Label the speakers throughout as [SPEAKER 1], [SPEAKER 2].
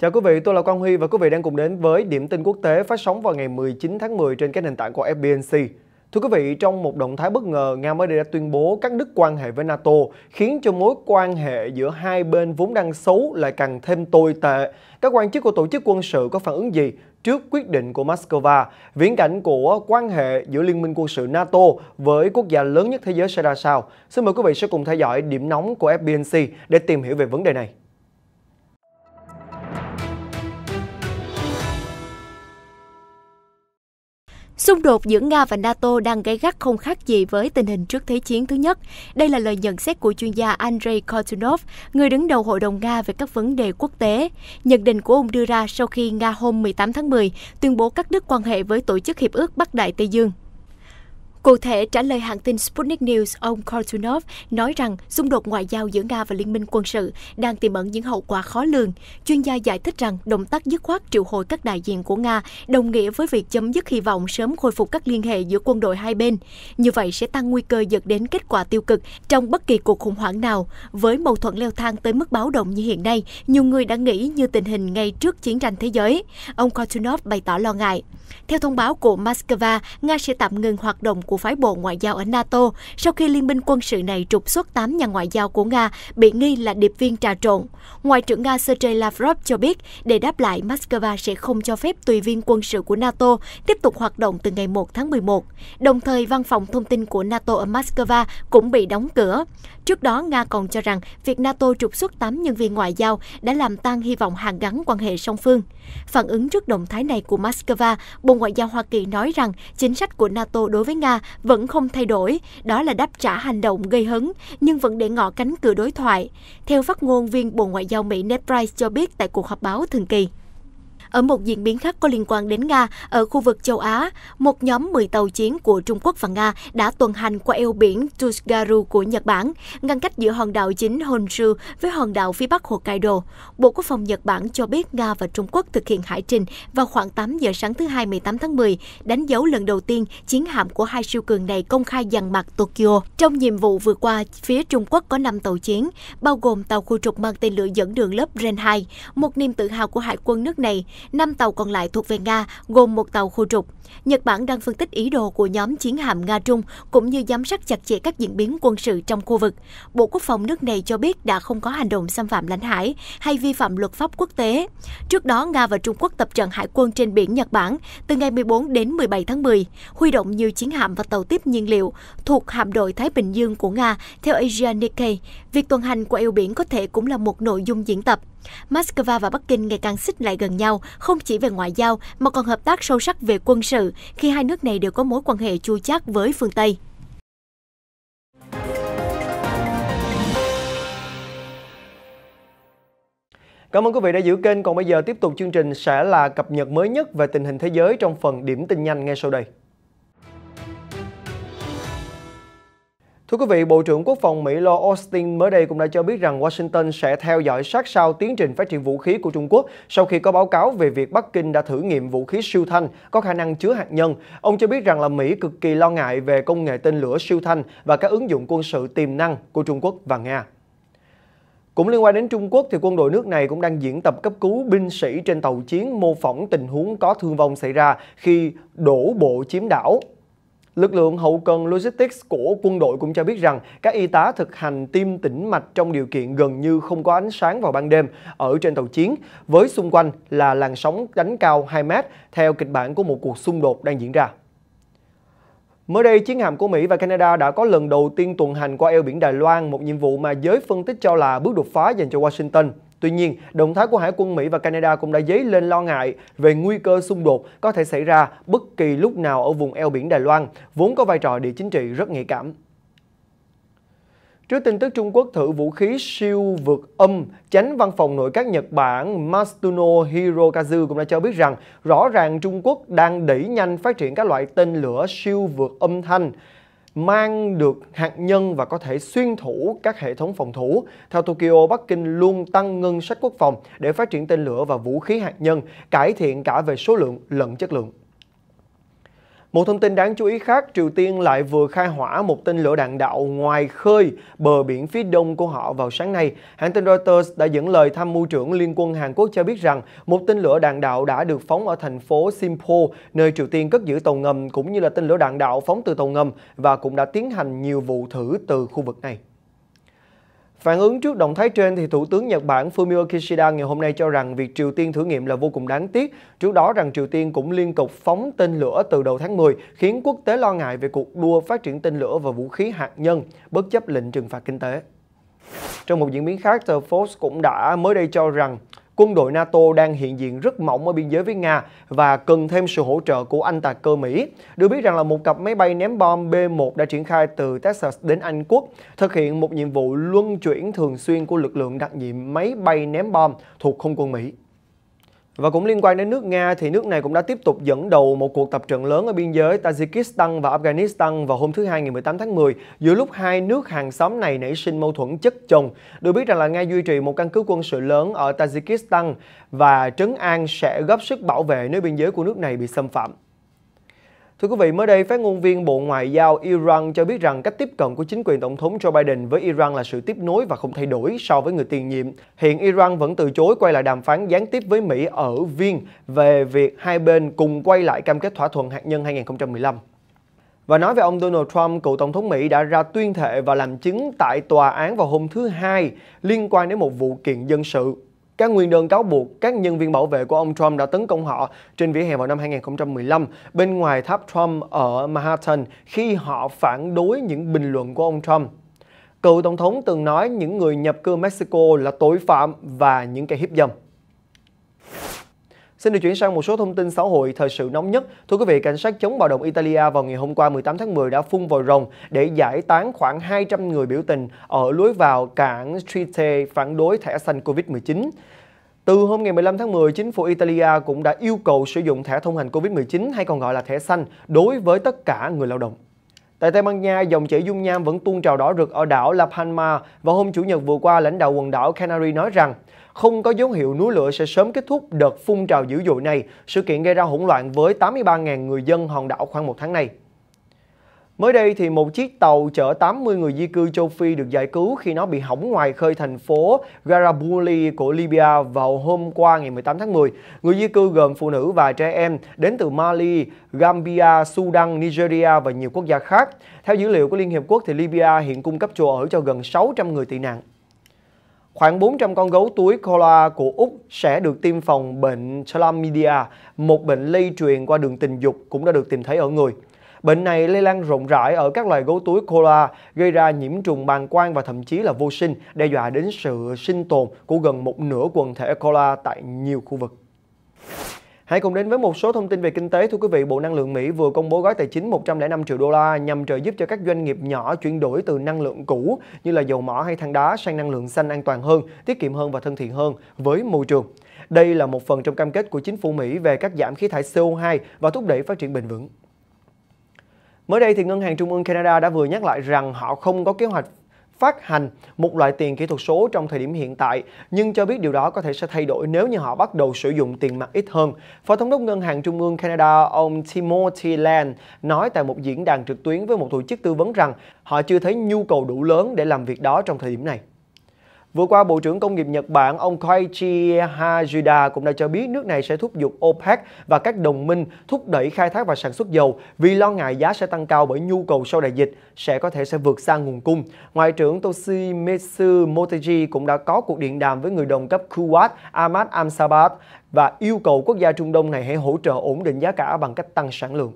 [SPEAKER 1] Chào quý vị, tôi là Quang Huy và quý vị đang cùng đến với Điểm tin quốc tế phát sóng vào ngày 19 tháng 10 trên các nền tảng của FBNC. Thưa quý vị, trong một động thái bất ngờ, Nga mới đây đã tuyên bố cắt đứt quan hệ với NATO, khiến cho mối quan hệ giữa hai bên vốn đang xấu lại càng thêm tồi tệ. Các quan chức của tổ chức quân sự có phản ứng gì trước quyết định của Moscow? Viễn cảnh của quan hệ giữa Liên minh quân sự NATO với quốc gia lớn nhất thế giới sẽ ra sao? Xin mời quý vị sẽ cùng theo dõi điểm nóng của FBNC để tìm hiểu về vấn đề này.
[SPEAKER 2] Xung đột giữa Nga và NATO đang gay gắt không khác gì với tình hình trước Thế chiến thứ nhất. Đây là lời nhận xét của chuyên gia Andrei Kortunov, người đứng đầu Hội đồng Nga về các vấn đề quốc tế. Nhận định của ông đưa ra sau khi Nga hôm 18 tháng 10 tuyên bố cắt đứt quan hệ với Tổ chức Hiệp ước Bắc Đại Tây Dương. Cụ thể, trả lời hãng tin Sputnik News, ông Kortunov nói rằng xung đột ngoại giao giữa Nga và Liên minh quân sự đang tiềm ẩn những hậu quả khó lường. Chuyên gia giải thích rằng động tác dứt khoát triệu hồi các đại diện của Nga đồng nghĩa với việc chấm dứt hy vọng sớm khôi phục các liên hệ giữa quân đội hai bên. Như vậy sẽ tăng nguy cơ dẫn đến kết quả tiêu cực trong bất kỳ cuộc khủng hoảng nào. Với mâu thuẫn leo thang tới mức báo động như hiện nay, nhiều người đã nghĩ như tình hình ngay trước chiến tranh thế giới. Ông Kortunov bày tỏ lo ngại. Theo thông báo của Moscow, Nga sẽ tạm ngừng hoạt động của phái bộ ngoại giao ở NATO sau khi liên minh quân sự này trục xuất 8 nhà ngoại giao của Nga bị nghi là điệp viên trà trộn. Ngoại trưởng Nga Sergei Lavrov cho biết, để đáp lại, Moscow sẽ không cho phép tùy viên quân sự của NATO tiếp tục hoạt động từ ngày 1 tháng 11. Đồng thời, văn phòng thông tin của NATO ở Moscow cũng bị đóng cửa. Trước đó, Nga còn cho rằng việc NATO trục xuất 8 nhân viên ngoại giao đã làm tan hy vọng hàn gắn quan hệ song phương. Phản ứng trước động thái này của Moscow, Bộ Ngoại giao Hoa Kỳ nói rằng chính sách của NATO đối với Nga vẫn không thay đổi, đó là đáp trả hành động gây hấn, nhưng vẫn để ngỏ cánh cửa đối thoại. Theo phát ngôn viên Bộ Ngoại giao Mỹ Ned Price cho biết tại cuộc họp báo thường kỳ. Ở một diễn biến khác có liên quan đến Nga, ở khu vực châu Á, một nhóm 10 tàu chiến của Trung Quốc và Nga đã tuần hành qua eo biển Tsugaru của Nhật Bản, ngăn cách giữa hòn đảo chính Honshu với hòn đảo phía bắc Hokkaido. Bộ Quốc phòng Nhật Bản cho biết Nga và Trung Quốc thực hiện hải trình vào khoảng 8 giờ sáng thứ Hai 18 tháng 10, đánh dấu lần đầu tiên chiến hạm của hai siêu cường này công khai dằn mặt Tokyo. Trong nhiệm vụ vừa qua, phía Trung Quốc có 5 tàu chiến, bao gồm tàu khu trục mang tên lửa dẫn đường lớp Ren 2, một niềm tự hào của hải quân nước này. 5 tàu còn lại thuộc về Nga, gồm một tàu khu trục. Nhật Bản đang phân tích ý đồ của nhóm chiến hạm Nga-Trung cũng như giám sát chặt chẽ các diễn biến quân sự trong khu vực. Bộ Quốc phòng nước này cho biết đã không có hành động xâm phạm lãnh hải hay vi phạm luật pháp quốc tế. Trước đó, Nga và Trung Quốc tập trận hải quân trên biển Nhật Bản từ ngày 14 đến 17 tháng 10, huy động nhiều chiến hạm và tàu tiếp nhiên liệu thuộc hạm đội Thái Bình Dương của Nga. Theo Asia Nikkei, việc tuần hành qua eo biển có thể cũng là một nội dung diễn tập. Moscow và Bắc Kinh ngày càng xích lại gần nhau, không chỉ về ngoại giao mà còn hợp tác sâu sắc về quân sự khi hai nước này đều có mối quan hệ chu chắc với phương Tây.
[SPEAKER 1] Cảm ơn quý vị đã giữ kênh. Còn bây giờ tiếp tục chương trình sẽ là cập nhật mới nhất về tình hình thế giới trong phần điểm tin nhanh ngay sau đây. Thưa quý vị, Bộ trưởng Quốc phòng Mỹ Lloyd Austin mới đây cũng đã cho biết rằng Washington sẽ theo dõi sát sao tiến trình phát triển vũ khí của Trung Quốc sau khi có báo cáo về việc Bắc Kinh đã thử nghiệm vũ khí siêu thanh có khả năng chứa hạt nhân. Ông cho biết rằng là Mỹ cực kỳ lo ngại về công nghệ tên lửa siêu thanh và các ứng dụng quân sự tiềm năng của Trung Quốc và Nga. Cũng liên quan đến Trung Quốc, thì quân đội nước này cũng đang diễn tập cấp cứu binh sĩ trên tàu chiến mô phỏng tình huống có thương vong xảy ra khi đổ bộ chiếm đảo. Lực lượng hậu cần Logistics của quân đội cũng cho biết rằng các y tá thực hành tim tĩnh mạch trong điều kiện gần như không có ánh sáng vào ban đêm ở trên tàu chiến, với xung quanh là làn sóng đánh cao 2 mét theo kịch bản của một cuộc xung đột đang diễn ra. Mới đây, chiến hạm của Mỹ và Canada đã có lần đầu tiên tuần hành qua eo biển Đài Loan, một nhiệm vụ mà giới phân tích cho là bước đột phá dành cho Washington. Tuy nhiên, động thái của Hải quân Mỹ và Canada cũng đã dấy lên lo ngại về nguy cơ xung đột có thể xảy ra bất kỳ lúc nào ở vùng eo biển Đài Loan, vốn có vai trò địa chính trị rất nhạy cảm. Trước tin tức Trung Quốc thử vũ khí siêu vượt âm, Chánh văn phòng nội các Nhật Bản Matsuno Hirokazu cũng đã cho biết rằng rõ ràng Trung Quốc đang đẩy nhanh phát triển các loại tên lửa siêu vượt âm thanh mang được hạt nhân và có thể xuyên thủng các hệ thống phòng thủ. Theo Tokyo, Bắc Kinh luôn tăng ngân sách quốc phòng để phát triển tên lửa và vũ khí hạt nhân, cải thiện cả về số lượng lẫn chất lượng. Một thông tin đáng chú ý khác, Triều Tiên lại vừa khai hỏa một tên lửa đạn đạo ngoài khơi bờ biển phía đông của họ vào sáng nay. Hãng tin Reuters đã dẫn lời tham mưu trưởng Liên quân Hàn Quốc cho biết rằng một tên lửa đạn đạo đã được phóng ở thành phố Sinpo, nơi Triều Tiên cất giữ tàu ngầm, cũng như là tên lửa đạn đạo phóng từ tàu ngầm, và cũng đã tiến hành nhiều vụ thử từ khu vực này. Phản ứng trước động thái trên, thì Thủ tướng Nhật Bản Fumio Kishida ngày hôm nay cho rằng việc Triều Tiên thử nghiệm là vô cùng đáng tiếc. Trước đó rằng Triều Tiên cũng liên tục phóng tên lửa từ đầu tháng 10, khiến quốc tế lo ngại về cuộc đua phát triển tên lửa và vũ khí hạt nhân, bất chấp lệnh trừng phạt kinh tế. Trong một diễn biến khác, tờ Fox cũng đã mới đây cho rằng quân đội NATO đang hiện diện rất mỏng ở biên giới với Nga và cần thêm sự hỗ trợ của Anh tạc cơ Mỹ. Được biết rằng là một cặp máy bay ném bom B-1 đã triển khai từ Texas đến Anh Quốc, thực hiện một nhiệm vụ luân chuyển thường xuyên của lực lượng đặc nhiệm máy bay ném bom thuộc không quân Mỹ. Và cũng liên quan đến nước Nga, thì nước này cũng đã tiếp tục dẫn đầu một cuộc tập trận lớn ở biên giới Tajikistan và Afghanistan vào hôm thứ Hai ngày 18 tháng 10, giữa lúc hai nước hàng xóm này nảy sinh mâu thuẫn chất chồng. Được biết rằng là Nga duy trì một căn cứ quân sự lớn ở Tajikistan và trấn an sẽ góp sức bảo vệ nếu biên giới của nước này bị xâm phạm. Thưa quý vị, mới đây, phát ngôn viên Bộ Ngoại giao Iran cho biết rằng cách tiếp cận của chính quyền Tổng thống Joe Biden với Iran là sự tiếp nối và không thay đổi so với người tiền nhiệm. Hiện Iran vẫn từ chối quay lại đàm phán gián tiếp với Mỹ ở Viên về việc hai bên cùng quay lại cam kết thỏa thuận hạt nhân 2015. Và nói về ông Donald Trump, cựu Tổng thống Mỹ đã ra tuyên thệ và làm chứng tại tòa án vào hôm thứ Hai liên quan đến một vụ kiện dân sự. Các nguyên đơn cáo buộc các nhân viên bảo vệ của ông Trump đã tấn công họ trên vỉa hè vào năm 2015 bên ngoài tháp Trump ở Manhattan khi họ phản đối những bình luận của ông Trump. Cựu Tổng thống từng nói những người nhập cư Mexico là tội phạm và những kẻ hiếp dâm. Xin được chuyển sang một số thông tin xã hội thời sự nóng nhất. Thưa quý vị, cảnh sát chống bạo động Italia vào ngày hôm qua 18 tháng 10 đã phun vòi rồng để giải tán khoảng 200 người biểu tình ở lối vào cảng Trieste phản đối thẻ xanh Covid-19. Từ hôm ngày 15 tháng 10, chính phủ Italia cũng đã yêu cầu sử dụng thẻ thông hành Covid-19 hay còn gọi là thẻ xanh đối với tất cả người lao động. Tại Tây Ban Nha, dòng chảy dung nham vẫn tuôn trào đỏ rực ở đảo La Palma. Vào hôm Chủ nhật vừa qua, lãnh đạo quần đảo Canary nói rằng không có dấu hiệu núi lửa sẽ sớm kết thúc đợt phun trào dữ dội này, sự kiện gây ra hỗn loạn với 83.000 người dân hòn đảo khoảng một tháng nay. Mới đây, thì một chiếc tàu chở 80 người di cư châu Phi được giải cứu khi nó bị hỏng ngoài khơi thành phố Garibaldi của Libya vào hôm qua ngày 18 tháng 10. Người di cư gồm phụ nữ và trẻ em đến từ Mali, Gambia, Sudan, Nigeria và nhiều quốc gia khác. Theo dữ liệu của Liên Hiệp Quốc, thì Libya hiện cung cấp chỗ ở cho gần 600 người tị nạn. Khoảng 400 con gấu túi koala của Úc sẽ được tiêm phòng bệnh chlamydia, một bệnh lây truyền qua đường tình dục cũng đã được tìm thấy ở người. Bệnh này lây lan rộng rãi ở các loài gấu túi koala, gây ra nhiễm trùng bàng quang và thậm chí là vô sinh, đe dọa đến sự sinh tồn của gần một nửa quần thể koala tại nhiều khu vực. Hãy cùng đến với một số thông tin về kinh tế. Thưa quý vị, Bộ Năng lượng Mỹ vừa công bố gói tài chính 105 triệu đô la nhằm trợ giúp cho các doanh nghiệp nhỏ chuyển đổi từ năng lượng cũ như là dầu mỏ hay than đá sang năng lượng xanh an toàn hơn, tiết kiệm hơn và thân thiện hơn với môi trường. Đây là một phần trong cam kết của chính phủ Mỹ về cắt giảm khí thải CO2 và thúc đẩy phát triển bền vững. Mới đây, thì Ngân hàng Trung ương Canada đã vừa nhắc lại rằng họ không có kế hoạch phát hành một loại tiền kỹ thuật số trong thời điểm hiện tại, nhưng cho biết điều đó có thể sẽ thay đổi nếu như họ bắt đầu sử dụng tiền mặt ít hơn. Phó Thống đốc Ngân hàng Trung ương Canada, ông Timothy Land, nói tại một diễn đàn trực tuyến với một tổ chức tư vấn rằng họ chưa thấy nhu cầu đủ lớn để làm việc đó trong thời điểm này. Vừa qua, Bộ trưởng Công nghiệp Nhật Bản, ông Koichi Hazuda cũng đã cho biết nước này sẽ thúc giục OPEC và các đồng minh thúc đẩy khai thác và sản xuất dầu vì lo ngại giá sẽ tăng cao bởi nhu cầu sau đại dịch sẽ vượt xa nguồn cung. Ngoại trưởng Toshimitsu Motegi cũng đã có cuộc điện đàm với người đồng cấp Kuwait Ahmad Al-Sabah và yêu cầu quốc gia Trung Đông này hãy hỗ trợ ổn định giá cả bằng cách tăng sản lượng.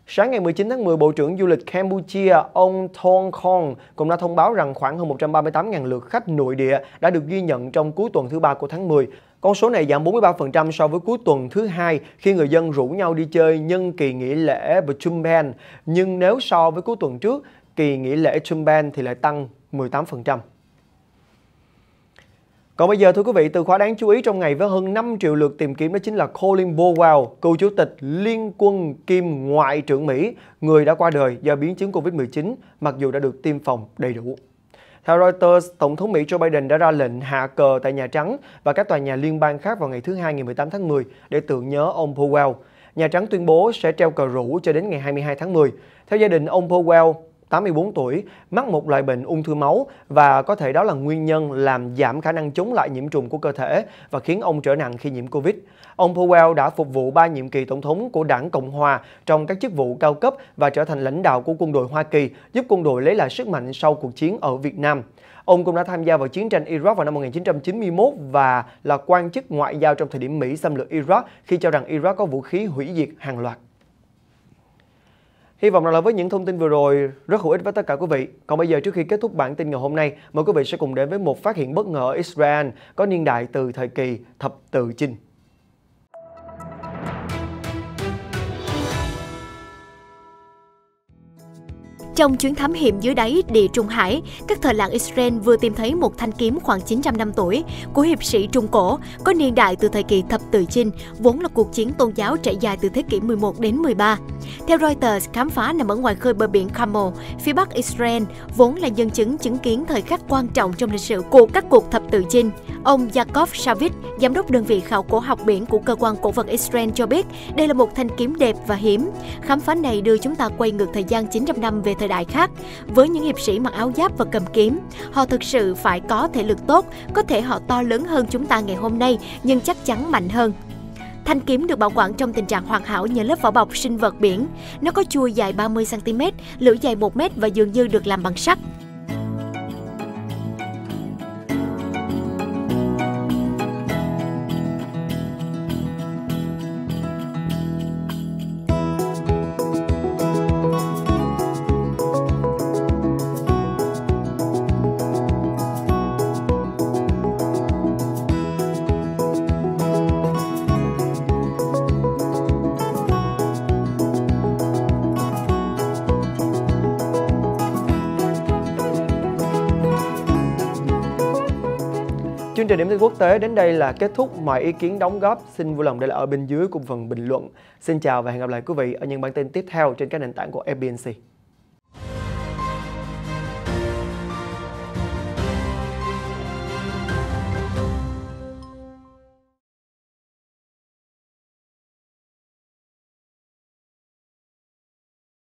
[SPEAKER 1] Sáng ngày 19 tháng 10, Bộ trưởng Du lịch Campuchia, ông Thong Khong cũng đã thông báo rằng khoảng hơn 138.000 lượt khách nội địa đã được ghi nhận trong cuối tuần thứ 3 của tháng 10. Con số này giảm 43% so với cuối tuần thứ 2 khi người dân rủ nhau đi chơi nhân kỳ nghỉ lễ Bachumban. Nhưng nếu so với cuối tuần trước, kỳ nghỉ lễ Chumban thì lại tăng 18%. Còn bây giờ, thưa quý vị, từ khóa đáng chú ý trong ngày với hơn 5 triệu lượt tìm kiếm đó chính là Colin Powell, cựu chủ tịch Liên quân kiêm Ngoại trưởng Mỹ, người đã qua đời do biến chứng Covid-19 mặc dù đã được tiêm phòng đầy đủ. Theo Reuters, Tổng thống Mỹ Joe Biden đã ra lệnh hạ cờ tại Nhà Trắng và các tòa nhà liên bang khác vào ngày thứ Hai ngày 18 tháng 10 để tưởng nhớ ông Powell. Nhà Trắng tuyên bố sẽ treo cờ rủ cho đến ngày 22 tháng 10. Theo gia đình, ông Powell, 84 tuổi, mắc một loại bệnh ung thư máu và có thể đó là nguyên nhân làm giảm khả năng chống lại nhiễm trùng của cơ thể và khiến ông trở nặng khi nhiễm Covid. Ông Powell đã phục vụ 3 nhiệm kỳ tổng thống của đảng Cộng Hòa trong các chức vụ cao cấp và trở thành lãnh đạo của quân đội Hoa Kỳ, giúp quân đội lấy lại sức mạnh sau cuộc chiến ở Việt Nam. Ông cũng đã tham gia vào chiến tranh Iraq vào năm 1991 và là quan chức ngoại giao trong thời điểm Mỹ xâm lược Iraq khi cho rằng Iraq có vũ khí hủy diệt hàng loạt. Hy vọng rằng là với những thông tin vừa rồi rất hữu ích với tất cả quý vị. Còn bây giờ, trước khi kết thúc bản tin ngày hôm nay, mời quý vị sẽ cùng đến với một phát hiện bất ngờ ở Israel có niên đại từ thời kỳ thập tự chinh.
[SPEAKER 2] Trong chuyến thám hiểm dưới đáy Địa Trung Hải, các thợ lặn Israel vừa tìm thấy một thanh kiếm khoảng 900 năm tuổi của hiệp sĩ Trung Cổ, có niên đại từ thời kỳ thập tự chinh, vốn là cuộc chiến tôn giáo trải dài từ thế kỷ 11 đến 13. Theo Reuters, khám phá nằm ở ngoài khơi bờ biển Carmel, phía bắc Israel, vốn là nhân chứng chứng kiến thời khắc quan trọng trong lịch sử của các cuộc thập tự chinh. Ông Yaakov Shavit, giám đốc đơn vị khảo cổ học biển của cơ quan cổ vật Israel cho biết đây là một thanh kiếm đẹp và hiếm. Khám phá này đưa chúng ta quay ngược thời gian 900 năm về thời đại khác. Với những hiệp sĩ mặc áo giáp và cầm kiếm, họ thực sự phải có thể lực tốt, có thể họ to lớn hơn chúng ta ngày hôm nay, nhưng chắc chắn mạnh hơn. Thanh kiếm được bảo quản trong tình trạng hoàn hảo nhờ lớp vỏ bọc sinh vật biển. Nó có chuôi dài 30 cm, lưỡi dài 1 m và dường như được làm bằng sắt.
[SPEAKER 1] Chương trình điểm tin quốc tế đến đây là kết thúc. Mọi ý kiến đóng góp xin vui lòng để lại ở bên dưới cùng phần bình luận. Xin chào và hẹn gặp lại quý vị ở những bản tin tiếp theo trên các nền tảng của FBNC.